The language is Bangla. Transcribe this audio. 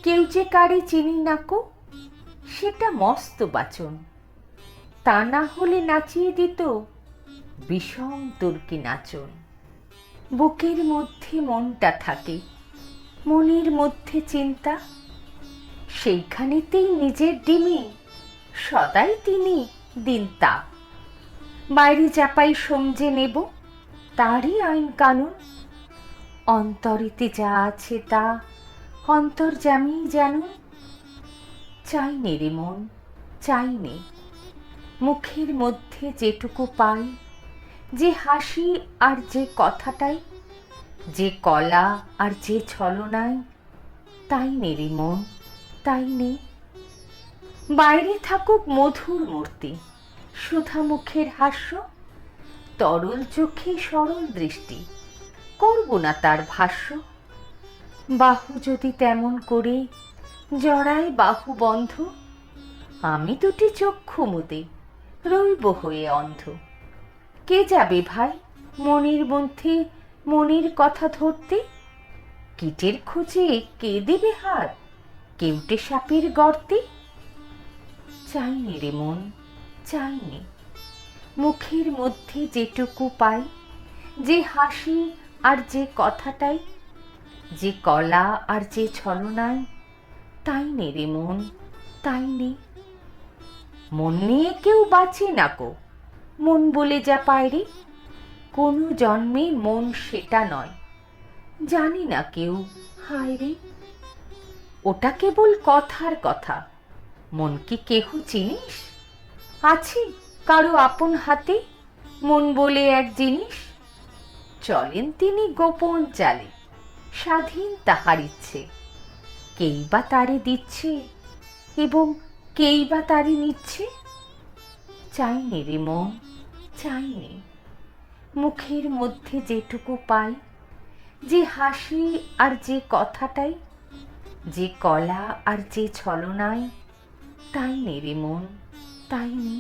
কেউ যে কারে চিনি নাকো, সেটা মস্ত বাচন। তা না হলে নাচিয়ে দিত বিষম তুর্কি নাচন। বুকের মধ্যে মনটা থাকে, মনের মধ্যে চিন্তা, সেইখানেতেই নিজের ডিমি সদাই তিনি দিনতা। বাইরে চাপাই সমঝে নেব তারই আইন কানুন। অন্তরেতে যা আছে তা অন্তর্যামী জানুন। চাই নে রে মন, চাই নে, মুখের মধ্যে যেটুকু পাই, যে হাসি আর যে কথাটাই, যে কলা আর যে ছলনায়, তাই নে রে মন, তাই নে। বাইরে থাকুক মধুর মূর্তি, সুধা মুখের হাস্য, তরল চোখে সরল দৃষ্টি, করব না তার ভাষ্য। বাহু যদি তেমন করে জড়ায় বাহু বন্ধ, আমি দুটি চক্ষু মুদে রইব হয়ে অন্ধ। কে যাবে ভাই মনের মধ্যে মনের কথা ধরতে? কীটের খোঁজে কে দেবে হাত কেউটে সাপের গর্তে? চাই নে রে মন, চাই নে, মুখের মধ্যে যেটুকু পাই, যে হাসি আর যে কথাটাই, যে কলা আর যে ছলনায়, তাই নে রে মন, তাই নে। মন নিয়ে কেউ বাঁচে নাকো, মন বলে যা পায় রে, কোনো জন্মে মন সেটা নয়, জানি না কেউ, হায় রে। ওটা কেবল কথার কথা, মন কি কেহ চিনিস? আছে কারো আপন হাতে মন বলে এক জিনিস? চলেন তিনি গোপন চালে, স্বাধীন তাহার ইচ্ছে। কেই বা তারে দিচ্ছে এবং কেই বা তারে নিচ্ছে? চাই নে রে মন, চাই নে, মুখের মধ্যে যেটুকু পাই, যে হাসি আর যে কথাটাই, যে কলা আর যে ছলনায়, তাই নে রে মন, তাই নে।